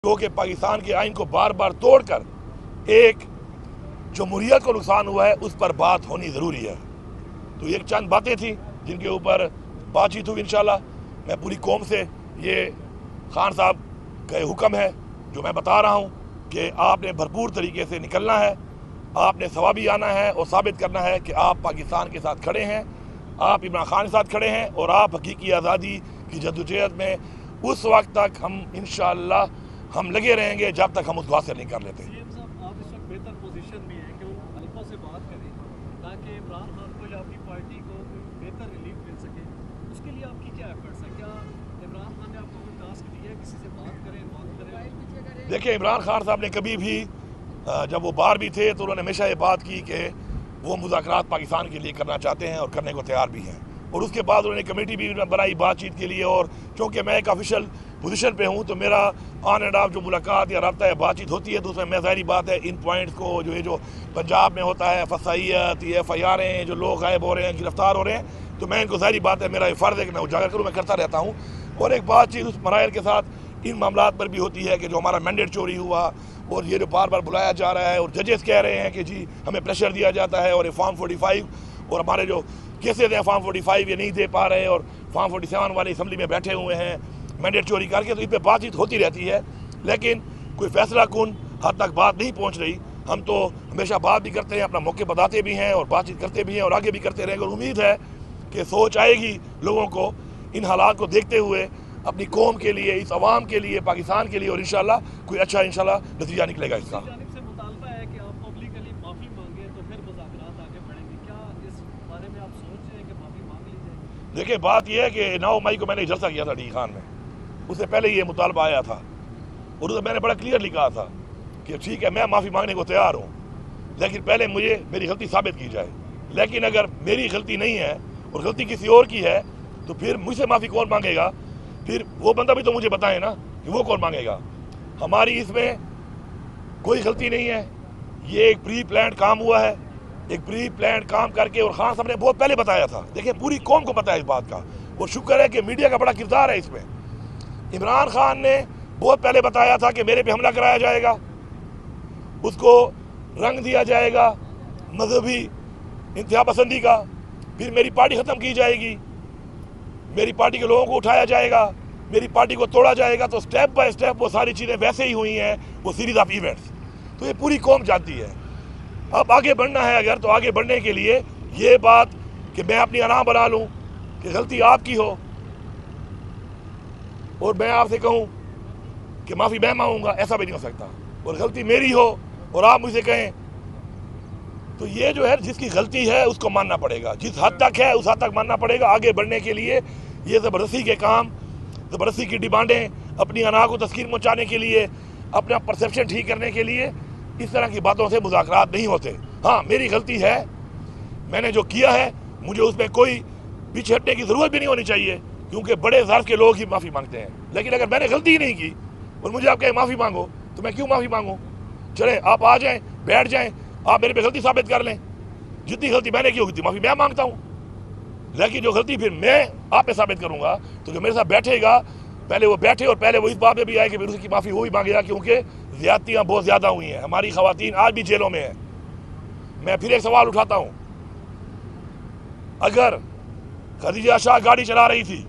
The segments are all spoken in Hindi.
क्योंकि पाकिस्तान के आइन को बार बार तोड़कर एक जमहूरियत को नुकसान हुआ है, उस पर बात होनी ज़रूरी है। तो ये चंद बातें थी जिनके ऊपर बातचीत हुई। इंशाल्लाह मैं पूरी कौम से ये खान साहब का हुक्म है जो मैं बता रहा हूँ कि आपने भरपूर तरीके से निकलना है, आपने सवाबी आना है और साबित करना है कि आप पाकिस्तान के साथ खड़े हैं, आप इमरान खान के साथ खड़े हैं और आप हकीकी आज़ादी की जद्दोजहद में उस वक्त तक हम इंशाअल्लाह हम लगे रहेंगे जब तक हम उसको हासिल नहीं कर लेते। आप इस वक्त बेहतर पोजीशन में हैं कि वो हल्कों से बात करें ताकि इमरान खान को या अपनी पार्टी को बेहतर रिलीफ मिल सके। उसके लिए आपकी क्या एफर्ट्स है? क्या इमरान खान ने आपको कोई टास्क दिया है, किसी से बात करें? देखिए, इमरान खान साहब ने कभी भी जब वो बाहर भी थे तो उन्होंने हमेशा ये बात की कि वो मुज़ाकरात पाकिस्तान के लिए करना चाहते हैं और करने को तैयार भी हैं। और उसके बाद उन्होंने कमेटी भी बनाई बातचीत के लिए। और चूँकि मैं एक ऑफिशियल पोजीशन पे हूँ तो मेरा ऑन एंड ऑफ जो मुलाकात या रब्ता है बातचीत होती है तो उसमें मैं ज़ाहिर बात है इन पॉइंट्स को जो पंजाब में होता है फसाइयत, ये FIR जो लोग गायब हो रहे हैं, गिरफ्तार हो रहे हैं, तो मैं इनको ज़ाहिर बात है मेरा फ़र्ज़ है कि मैं उजागर करूँ, मैं करता रहता हूँ। और एक बातचीत उस मराइल के साथ इन मामलात पर भी होती है कि जो हमारा मैंडेट चोरी हुआ और ये जो बार बार बुलाया जा रहा है और जजेस कह रहे हैं कि जी हमें प्रेशर दिया जाता है और ये फॉर्म 45 और हमारे जो केसेज हैं फॉर्म 45 ये नहीं दे पा रहे और फॉर्म 47 वाले असम्बली में बैठे हुए हैं मैंडेट चोरी करके, तो इस पर बातचीत होती रहती है लेकिन कोई फैसला कुन हद तक बात नहीं पहुँच रही। हम तो हमेशा बात भी करते हैं, अपना मौके बताते भी हैं और बातचीत करते भी हैं और आगे भी करते रहेंगे। और उम्मीद है कि सोच आएगी लोगों को इन हालात को देखते हुए अपनी कौम के लिए, इस अवाम के लिए, पाकिस्तान के लिए और इंशाल्लाह कोई अच्छा इंशाल्लाह नतीजा निकलेगा इसका। देखिए, बात यह है कि 9 मई को मैंने जलसा किया था डी खान में, उससे पहले ये मुतालबा आया था और उसमें मैंने बड़ा क्लियरली कहा था कि ठीक है मैं माफ़ी मांगने को तैयार हूँ लेकिन पहले मुझे मेरी गलती साबित की जाए। लेकिन अगर मेरी गलती नहीं है और गलती किसी और की है तो फिर मुझसे माफ़ी कौन मांगेगा? फिर वो बंदा भी तो मुझे बताए ना कि वो कौन मांगेगा। हमारी इसमें कोई गलती नहीं है, ये एक प्री प्लान काम हुआ है, एक प्री प्लान काम करके और खान साहब ने बहुत पहले बताया था। देखिए, पूरी कौम को पता है इस बात का और शुक्र है कि मीडिया का बड़ा किरदार है इसमें। इमरान खान ने बहुत पहले बताया था कि मेरे पे हमला कराया जाएगा, उसको रंग दिया जाएगा मजहबी इंतहा पसंदी का, फिर मेरी पार्टी ख़त्म की जाएगी, मेरी पार्टी के लोगों को उठाया जाएगा, मेरी पार्टी को तोड़ा जाएगा। तो स्टेप बाय स्टेप वो सारी चीज़ें वैसे ही हुई हैं, वो सीरीज ऑफ इवेंट्स। तो ये पूरी कौम जानती है। अब आगे बढ़ना है अगर, तो आगे बढ़ने के लिए ये बात कि मैं अपनी अना बना लूँ कि गलती आपकी हो और मैं आपसे कहूँ कि माफ़ी मैं मांगूंगा, ऐसा भी नहीं हो सकता। और गलती मेरी हो और आप मुझसे कहें तो ये जो है जिसकी गलती है उसको मानना पड़ेगा, जिस हद तक है उस हद तक मानना पड़ेगा। आगे बढ़ने के लिए ये ज़बरदस्ती के काम, ज़बरदस्ती की डिमांडें, अपनी अना को तस्कीन पहुँचाने के लिए, अपना परसेप्शन ठीक करने के लिए इस तरह की बातों से मुज़ाकरात नहीं होते। हाँ, मेरी गलती है, मैंने जो किया है मुझे उसमें कोई पीछे हटने की ज़रूरत भी नहीं होनी चाहिए क्योंकि बड़े ज़र्फ़ के लोग ही माफ़ी मांगते हैं। लेकिन अगर मैंने गलती ही नहीं की और मुझे आप कहें माफ़ी मांगो तो मैं क्यों माफ़ी मांगूँ? चले आप आ जाएँ, बैठ जाएँ, आप मेरे पे गलती साबित कर लें। जितनी गलती मैंने की होगी माफ़ी मैं मांगता हूँ, लेकिन जो गलती फिर मैं आप पे साबित करूँगा तो जो मेरे साथ बैठेगा पहले वो बैठे और पहले वो इस बात में भी आए कि फिर उसकी माफ़ी वो ही मांगेगा क्योंकि ज़्यादतियाँ बहुत ज़्यादा हुई हैं। हमारी ख़वातीन आज भी जेलों में हैं। मैं फिर एक सवाल उठाता हूँ, अगर खदीजा शाह गाड़ी चला रही थी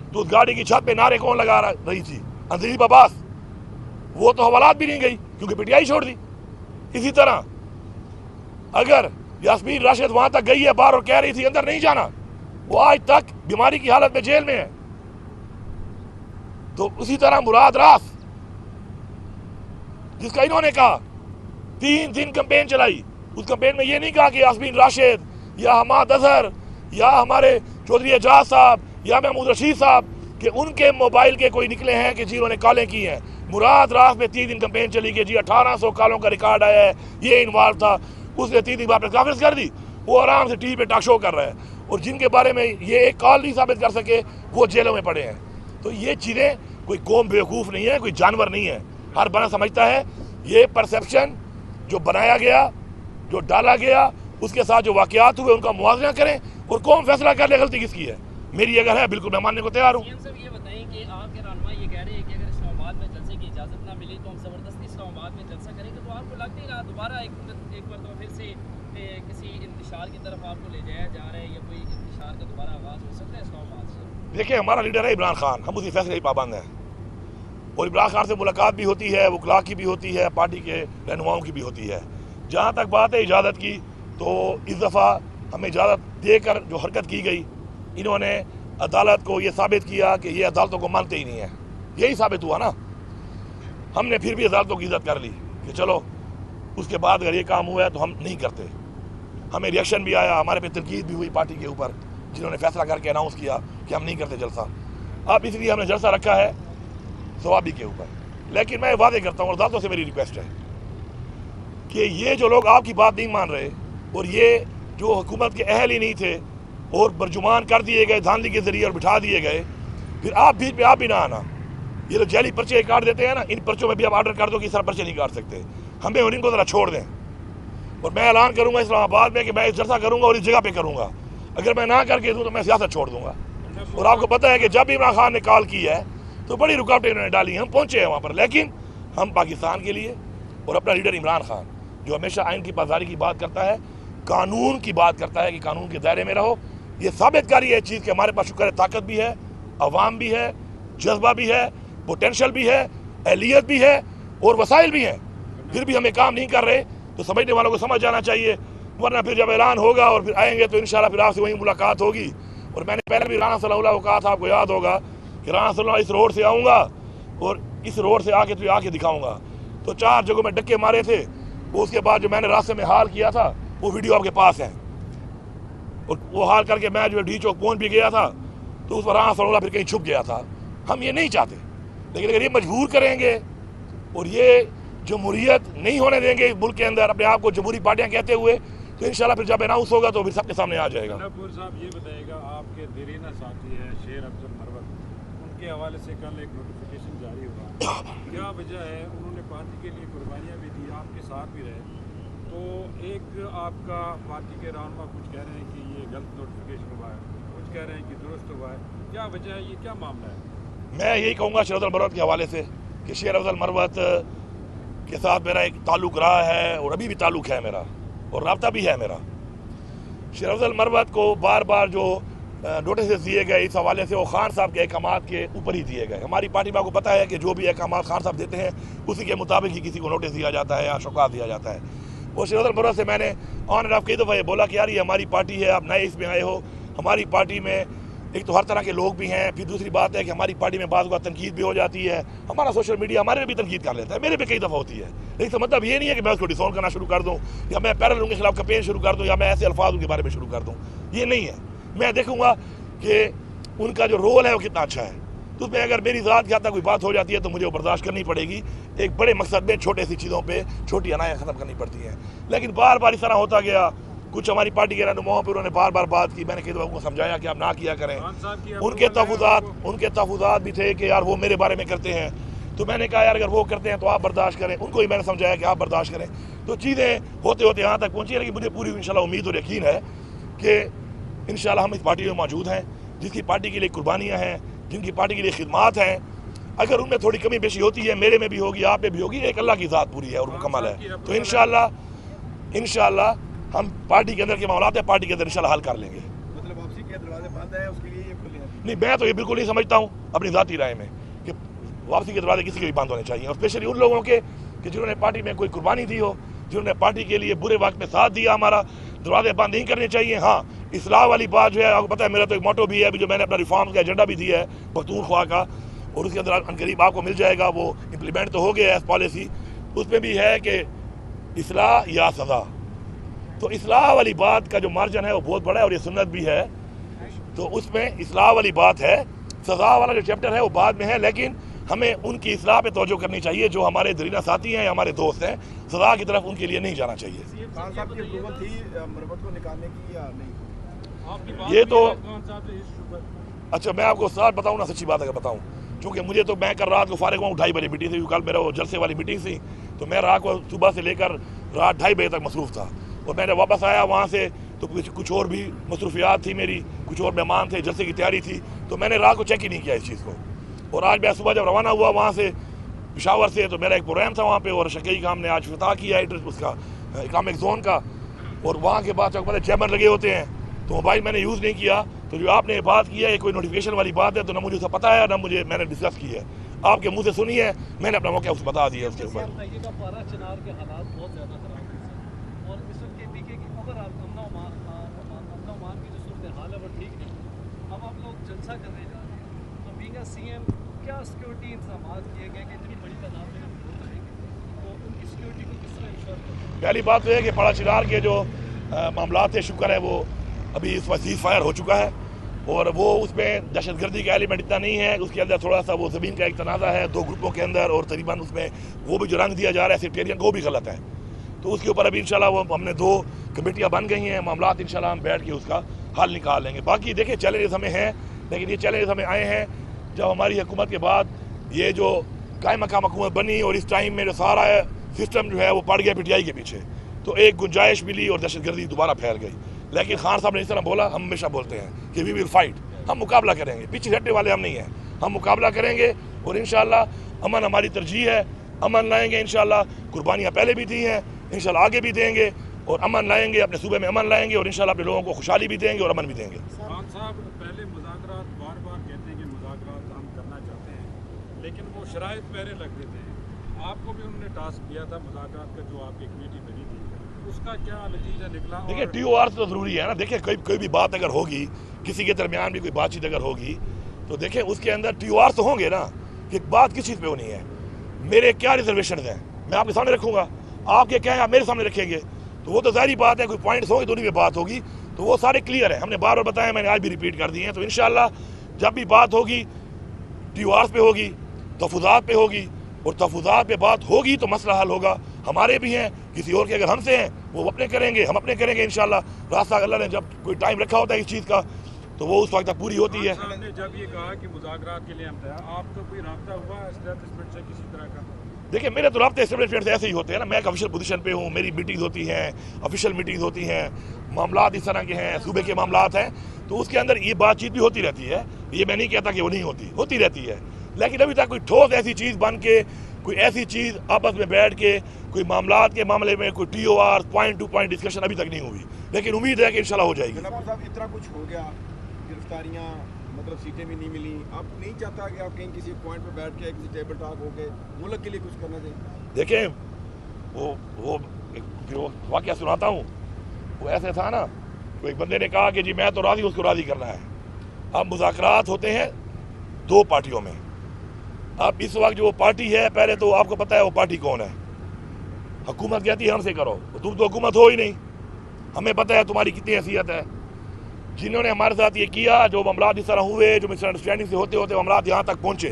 तो उस गाड़ी की छत पे नारे कौन लगा रही थी? अंजलीब अब्बास। वो तो हवालात भी नहीं गई क्योंकि PTI छोड़ दी। इसी तरह अगर यास्मीन राशिद वहां तक गई है बाहर और कह रही थी अंदर नहीं जाना, वो आज तक बीमारी की हालत में जेल में है। तो उसी तरह मुराद रास, जिसका इन्होंने कहा 3 दिन कैंपेन चलाई, उस कैंपेन में ये नहीं कहा कि यास्मीन राशिद या हमाद अजहर या हमारे चौधरी एजाज साहब या महमूद रशीद साहब कि उनके मोबाइल के कोई निकले हैं कि जी उन्होंने कॉलें की हैं। मुराद रास में 3 दिन कैंपेन चली कि जी 1800 कॉलों का रिकॉर्ड आया है, ये इन्वॉल्व था, उसने 3 दिन बाद प्रेस कॉन्फ्रेंस कर दी, वो आराम से TV पे टॉक शो कर रहा है। और जिनके बारे में ये एक कॉल नहीं साबित कर सके वो जेलों में पड़े हैं। तो ये चीज़ें, कोई कौम बेवकूफ़ नहीं है, कोई जानवर नहीं है। हर बना समझता है ये परसेप्शन जो बनाया गया, जो डाला गया, उसके साथ जो वाक़यात हुए उनका मुआवजा करें और कौम फैसला कर ले गलती किसकी है। मेरी अगर है बिल्कुल मैं मानने को तैयार हूँ। ये बताएं कि आपके रहनुमा ये कह रहे हैं कि अगर इस्लामाबाद में जलसे की इजाज़त ना मिली तो हम ज़बरदस्ती इस्लामाबाद में जलसा करेंगे, तो आपको लगता ही ना दोबारा एक मरतबा फिर से किसी इंतशार की तरफ आपको ले जाया जा रहा है या कोई इंतशार का दोबारा आगाज़ हो सकता है इस्लामाबाद से? देखिए, हमारा लीडर है इमरान खान, हम उसी फैसले ही पाबंद हैं और इमरान खान से मुलाकात भी होती है, वकला की भी होती है, पार्टी के रहनुमाओं की भी होती है। जहाँ तक बात है इजाज़त की, तो इस दफ़ा हमें इजाज़त देकर जो हरकत की गई, इन्होंने अदालत को ये साबित किया कि ये अदालतों को मानते ही नहीं है। यही साबित हुआ ना, हमने फिर भी अदालतों की इज्जत कर ली कि चलो उसके बाद अगर ये काम हुआ है तो हम नहीं करते। हमें रिएक्शन भी आया, हमारे पे तनकीद भी हुई पार्टी के ऊपर, जिन्होंने फैसला करके अनाउंस किया कि हम नहीं करते जलसा। अब इसलिए हमने जलसा रखा है सवाबी के ऊपर। लेकिन मैं वादे करता हूँ, अदालतों से मेरी रिक्वेस्ट है कि ये जो लोग आपकी बात नहीं मान रहे और ये जो हुकूमत के अहल ही नहीं थे और बरजुमान कर दिए गए धांधली के जरिए और बिठा दिए गए, फिर आप भी ना आना। ये लोग जैली पर्चे काट देते हैं ना, इन पर्चों में भी आप ऑर्डर कर दो कि इस तरह पर्चे नहीं काट सकते। हमें और इनको ज़रा छोड़ दें। और मैं ऐलान करूँगा इस्लामाबाद में कि मैं इस जलसा करूँगा और इस जगह पे करूँगा। अगर मैं ना करके दूँ तो मैं सियासत छोड़ दूँगा। और आपको पता है कि जब इमरान खान ने कॉल की है तो बड़ी रुकावटें इन्होंने डाली, हम पहुँचे हैं वहाँ पर। लेकिन हम पाकिस्तान के लिए और अपना लीडर इमरान खान जो हमेशा आइन की पासदारी की बात करता है, कानून की बात करता है कि कानून के दायरे में रहो, ये साबित करी है चीज़ कि हमारे पास शुक्र है ताकत भी है, अवाम भी है, जज्बा भी है, पोटेंशल भी है, अहलियत भी है और वसाइल भी हैं। फिर भी हमें काम नहीं कर रहे तो समझने वालों को समझ जाना चाहिए, वरना फिर जब ऐलान होगा और फिर आएंगे तो इंशाल्लाह फिर आपसे वहीं मुलाकात होगी। और मैंने पहले भी राना सल्लल्लाहु अलैहि वसल्लम को कहा था, आपको याद होगा कि राना सल्लल्लाहु इस रोड से आऊँगा और इस रोड से आके तुझे आके दिखाऊँगा। तो 4 जगहों में डक्के मारे थे। वो उसके बाद जो मैंने रास्ते में हाल किया था वो वीडियो आपके पास है। और वो हाल करके मैं जो डी चौक पहुँच भी गया था तो उस पर राना सल्लल्लाहु फिर कहीं छुप गया था। हम ये नहीं चाहते, लेकिन अगर ये मजबूर करेंगे और ये जमहूरियत नहीं होने देंगे मुल्क के अंदर, अपने आप को जमहूरी पार्टियां कहते हुए, तो इंशाल्लाह फिर जब अनाउंस होगा तो फिर सबके सामने आ जाएगा। नूपुर साहब ये बताइएगा, आपके देरीना साथी है शेर अफजल मरवत, उनके हवाले से कल एक नोटिफिकेशन जारी हुआ, क्या वजह है? उन्होंने पार्टी के लिए कुर्बानियाँ भी दी, आपके साथ भी रहे, तो एक आपका पार्टी के रहनुमा कुछ कह रहे हैं कि ये गलत नोटिफिकेशन हुआ है, कुछ कह रहे हैं कि दुरुस्त हुआ है, क्या वजह है, ये क्या मामला है? मैं यही कहूँगा शेर अफजल मरवत के हवाले से कि शेर अफजल मरवत के साथ मेरा एक ताल्लुक़ रहा है और अभी भी ताल्लुक़ है मेरा और राब्ता भी है मेरा। शेर अफजल मरवत को बार बार जो नोटिस दिए गए इस हवाले से वो खान साहब के अहकाम के ऊपर ही दिए गए। हमारी पार्टी में आपको पता है कि जो भी अहकाम खान साहब देते हैं उसी के मुताबिक ही किसी को नोटिस दिया जाता है या शौकात दिया जाता है। वो शेर अफजल मरवत से मैंने ऑन एंड ऑफ कई दफ़ा ये बोला कि यार ये हमारी पार्टी है, आप नए इसमें आए हो, हमारी पार्टी में एक तो हर तरह के लोग भी हैं, फिर दूसरी बात है कि हमारी पार्टी में बाज़ तनकीद भी हो जाती है, हमारा सोशल मीडिया हमारे में भी तनकीद कर लेता है, मेरे पे कई दफ़ा होती है। लेकिन तो मतलब ये नहीं है कि मैं उसको डिसोन करना शुरू कर दूँ या मैं पैरेलल उनके खिलाफ कैंपेन शुरू कर दूँ या मैं ऐसे अल्फाज उनके बारे में शुरू कर दूँ, ये नहीं है। मैं देखूँगा कि उनका जो रोल है वो कितना अच्छा है, तो उसमें अगर मेरी ज़ात की हद तक कोई बात हो जाती है तो मुझे वो बर्दाश्त करनी पड़ेगी। एक बड़े मकसद में छोटे सी चीज़ों पर छोटी अनायाँ ख़त्म करनी पड़ती हैं। लेकिन बार बार इस तरह होता गया, कुछ हमारी पार्टी के रहनुमाओं पर उन्होंने बार बार बात की, मैंने कई दफ़ा उनको समझाया कि आप ना किया करें। उनके तहफ़्फ़ुज़ात भी थे कि यार वो मेरे बारे में करते हैं, तो मैंने कहा यार अगर वो करते हैं तो आप बर्दाश्त करें। उनको ही मैंने समझाया कि आप बर्दाश्त करें। तो चीज़ें होते होते यहाँ तक पहुँची, लेकिन मुझे पूरी इंशाल्लाह उम्मीद और यकीन है कि इंशाल्लाह हम इस पार्टी में मौजूद हैं, जिसकी पार्टी के लिए कुर्बानियाँ हैं, जिनकी पार्टी के लिए खिदमात हैं। अगर उनमें थोड़ी कमी बेशी होती है, मेरे में भी होगी, आप में भी होगी, एक अल्लाह की ज़ात पूरी है और मुकम्मल है। तो इंशाल्लाह हम पार्टी के अंदर के मामलात है, पार्टी के अंदर इंशाल्लाह हल कर लेंगे। मतलब वापसी के दरवाजे बंद है, उसके लिए ये खुले हैं? नहीं, मैं तो ये बिल्कुल नहीं समझता हूँ अपनी ज़ाती राय में कि वापसी के दरवाजे किसी के भी बंद होने चाहिए, और स्पेशली उन लोगों के कि जिन्होंने पार्टी में कोई कुर्बानी दी हो, जिन्होंने पार्टी के लिए बुरे वक्त में साथ दिया। हमारा दरवाजे बंद नहीं करने चाहिए। हाँ, इस्लाह वाली बात जो है आपको पता है, मेरा तो एक मोटो भी है अभी जो मैंने अपना रिफॉर्म का एजेंडा भी दिया है पख्तूनख्वा का, और उसके अंदर अनकरीब आपको मिल जाएगा, वो इम्प्लीमेंट तो हो गया है पॉलिसी। उसमें भी है कि इस्लाह या सज़ा, तो इस्लाह वाली बात का जो मार्जिन है वो बहुत बड़ा है और ये सुन्नत भी है, तो उसमें इस्लाह वाली बात है। सज़ा वाला जो चैप्टर है वो बाद में है, लेकिन हमें उनकी इस्लाह पे तवज्जो करनी चाहिए जो हमारे दरीना साथी हैं या हमारे दोस्त हैं। सज़ा की तरफ उनके लिए नहीं जाना चाहिए। खान साहब की अप्रूवल थी मरवत को निकालने की या नहीं? ये तो अच्छा, मैं आपको साथ बताऊँ ना, सच्ची बात अगर बताऊँ, चूँकि मुझे तो मैं कल रात को फारिग हुआ 2:30 बजे मीटिंग थी, कल मेरा वो जलसे वाली मीटिंग थी, तो मैं रात को सुबह से लेकर रात 2:30 बजे तक मसरूफ़ था, और मैंने वापस आया वहाँ से तो कुछ और भी मसरूफियात थी मेरी, कुछ और मेहमान थे, जलसे की तैयारी थी, तो मैंने रात को चेक ही नहीं किया इस चीज़ को। और आज मैं सुबह जब रवाना हुआ वहाँ से पेशावर से, तो मेरा एक प्रोग्राम था वहाँ पे और शकील का हमने आज फतह किया है उसका इकनॉमिक जोन का। और वहाँ के बाद पता चैम्बर लगे होते हैं तो मोबाइल मैंने यूज़ नहीं किया। तो जो आपने बात की है ये कोई नोटिफिकेशन वाली बात है तो ना मुझे उसका पता है ना मुझे मैंने डिस्कस की है, आपके मुंह से सुनी है, मैंने अपना मौका उसको बता दिया उसके ऊपर। पारा चिनार के हालात बहुत ज़्यादा खराब हैं और इस वक्त देखिए कि ओवरऑल अमन अमान की जो सूरत हाल है वो ठीक नहीं। अब आप लोग जलसा करने जा रहे हैं तो बीइंग सीएम क्या सिक्योरिटी इंतजाम किए गए कि इतनी बड़ी तादाद में लोग आएंगे तो उनकी सिक्योरिटी को किस तरह इंश्योर करें? पहली बात तो है कि पारा चिनार के जो मामला थे शुक्र है वो अभी इस वक्त सीज फायर हो चुका है और वो उसमें दहशतगर्दी का एलिमेंट इतना नहीं है। उसके अंदर थोड़ा सा वो ज़मीन का एक तनाज़ा है दो ग्रुपों के अंदर और तकरीबन उसमें वो भी जो रंग दिया जा रहा है सेक्टेरियन को भी गलत है। तो उसके ऊपर अभी इंशाल्लाह वो हमने 2 कमेटियाँ बन गई हैं, मामला इंशाल्लाह हम बैठ के उसका हल निकाल लेंगे। बाकी देखिए चैलेंजेस हमें हैं लेकिन ये चैलेंजेस हमें आए हैं जब हमारी हुकूमत के बाद ये जो कायम मकाम हुकूमत बनी और इस टाइम में जो सारा सिस्टम जो है वो पड़ गया PTI के पीछे, तो एक गुंजाइश मिली और दहशतगर्दी दोबारा फैल गई। लेकिन खान साहब ने इस तरह बोला, हम हमेशा बोलते हैं कि वी विल फाइट, हम मुकाबला करेंगे, पीछे हटने वाले हम नहीं हैं, हम मुकाबला करेंगे और इंशाल्लाह अमन हमारी तरजीह है, अमन लाएंगे इंशाल्लाह। कुर्बानियाँ पहले भी दी हैं, इंशाल्लाह आगे भी देंगे और अमन लाएंगे, अपने सूबे में अमन लाएंगे और इंशाल्लाह अपने लोगों को खुशहाली भी देंगे और अमन भी देंगे। खान साहब पहले मुज़ाकरात बार-बार कहते हैं कि मुज़ाकरात हम करना चाहते हैं लेकिन वो शराइत पहले लग देते हैं। आपको भी उन्होंने टास्क दिया था मुज़ाकरात का जो आपकी कमेटी बनी थी, उसका क्या नतीजा निकला? देखिए TOR तो ज़रूरी है ना। देखिए कोई भी बात अगर होगी, किसी के दरमियान भी कोई बातचीत अगर होगी तो देखिए उसके अंदर TOR तो होंगे ना कि बात किस चीज़ पे होनी है, मेरे क्या रिजर्वेशन हैं मैं आपके सामने रखूँगा, आपके क्या है आप मेरे सामने रखेंगे, तो वो तो जाहिर बात है कोई पॉइंट्स होंगे तो उन्हीं में बात होगी। तो वो सारे क्लियर है, हमने बार बार बताया, मैंने आज भी रिपीट कर दिए हैं। तो इंशाल्लाह जब भी बात होगी TOR पे होगी, तहफ़्फ़ुज़ात पे होगी और तहफ़्फ़ुज़ात पे बात होगी तो मसला हल होगा। हमारे भी हैं, किसी और के अगर हमसे हैं वो अपने करेंगे, हम अपने करेंगे इंशाल्लाह। रास्ता अल्लाह ने जब कोई टाइम रखा होता है इस चीज़ का तो वो उस वक्त तक पूरी होती है। आपने जब ये कहा कि मुज़ाकरात के लिए हम तैयार, आपको कोई राब्ता हुआ एस्टैब्लिशमेंट से किसी तरह का? देखिए मेरे तो राब्ते एस्टैब्लिशमेंट से ऐसे ही होते हैं ना, मैं एक ऑफिशियल पोजीशन पे हूँ, मेरी मीटिंग्स होती हैं, ऑफिशियल मीटिंग्स होती हैं, मामलात इस तरह के हैं, सूबे के मामलात हैं, तो उसके अंदर ये बातचीत भी होती रहती है। ये मैं नहीं कहता कि वो नहीं होती रहती है, लेकिन अभी तक कोई ठोस ऐसी चीज़ बन के, कोई ऐसी चीज़ आपस में बैठ के कोई मामलात के मामले में कोई TOR point two point discussion अभी तक नहीं हुई, लेकिन उम्मीद है कि इंशाल्लाह हो जाएगी। साहब इतना कुछ हो गया, गिरफ्तारियाँ, मतलब सीटें भी नहीं मिली, आप नहीं चाहता कि आप कहीं किसी पॉइंट पे बैठ के किसी टेबल टॉक होके मुल्क के लिए कुछ करना चाहिए? देखें वो वाक़या सुनाता हूँ, वो ऐसे था ना, तो एक बंदे ने कहा कि जी मैं तो राज़ी, उसको राज़ी करना है। अब मुज़ाकरात होते हैं 2 पार्टियों में। अब इस वक्त जो पार्टी है, पहले तो आपको पता है वो पार्टी कौन है, हुकूमत कहती है हमसे करो, तुम तो हुकूमत हो ही नहीं, हमें पता है तुम्हारी कितनी हैसियत है। जिन्होंने हमारे साथ ये किया, जो मामलात इस तरह हुए, जो मिसअंडरस्टैंडिंग से होते होते मामलात यहाँ तक पहुँचे,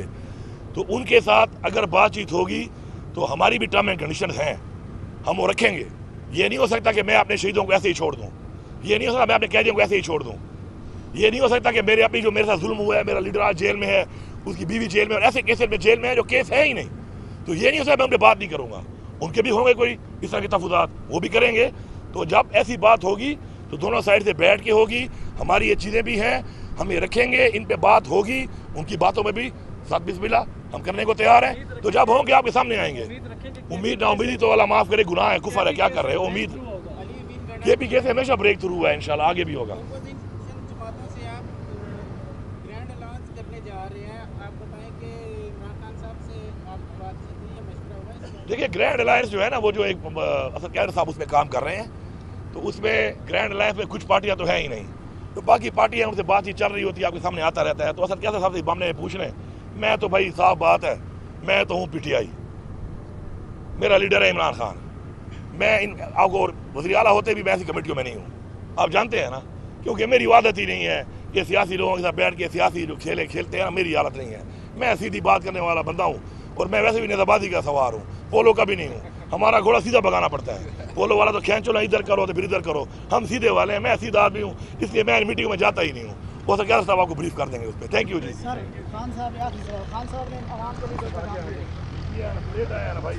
तो उनके साथ अगर बातचीत होगी तो हमारी भी टर्म एंड कंडीशन हैं, हम वो रखेंगे। ये नहीं हो सकता कि मैं अपने शहीदों को ऐसे ही छोड़ दूँ, ये नहीं हो सकता मैं अपने कैदियों को ऐसे ही छोड़ दूँ, ये नहीं हो सकता कि मेरे अपनी जो मेरे साथ जुल्म हुआ है, मेरा लीडर आज जेल में है, उसकी बीवी जेल में, और ऐसे केसेस में जेल में है जो केस है ही नहीं, तो ये नहीं हो सकता मैं उनसे बात नहीं करूँगा। उनके भी होंगे कोई इस तरह के तहफ़्फ़ुज़ात, वो भी करेंगे। तो जब ऐसी बात होगी तो दोनों साइड से बैठ के होगी, हमारी ये चीज़ें भी हैं, हम ये रखेंगे, इन पे बात होगी, उनकी बातों में भी साथ बिस्मिल्लाह हम करने को तैयार हैं। तो जब होंगे आपके सामने आएंगे। उम्मीद ना उम्मीदी तो अल्लाह माफ़ करे, गुनाह है, कुफर है, क्या कर रहे हो। उम्मीद ये भी कैसे हमेशा ब्रेक थ्रू हुआ है, इंशाल्लाह आगे भी होगा। देखिए ग्रैंड अलायंस जो है ना, वो जो एक असद कैदर साहब उसमें काम कर रहे हैं, तो उसमें ग्रैंड अलायंस में कुछ पार्टियां तो है ही नहीं, तो बाकी पार्टियां उनसे बातचीत चल रही होती है, आपके सामने आता रहता है। तो असद कैदर साहब से मामले में पूछ लें, मैं तो भाई साफ बात है, मैं तो हूँ PTI, मेरा लीडर है इमरान खान, मैं इन आपको वज़ीर आला होते भी मैं ऐसी कमेटियों में नहीं हूँ, आप जानते हैं ना, क्योंकि मेरी आदत ही नहीं है कि सियासी लोगों के साथ बैठ के सियासी जो खेलते हैं, मेरी आदत नहीं है। मैं सीधी बात करने वाला बंदा हूँ और मैं वैसे भी नेज़ाबाजी का सवार हूँ, पोलो का भी नहीं हूँ। हमारा घोड़ा सीधा भगाना पड़ता है, पोलो वाला तो खींचो ना, इधर करो तो फिर इधर करो, हम सीधे वाले हैं, मैं सीधा आदमी हूँ, इसलिए मैं मीटिंग में जाता ही नहीं हूँ। वो सर क्या साहब आपको ब्रीफ कर देंगे उस पर। थैंक यू जी। खान साहब ने आवाम को भी भाई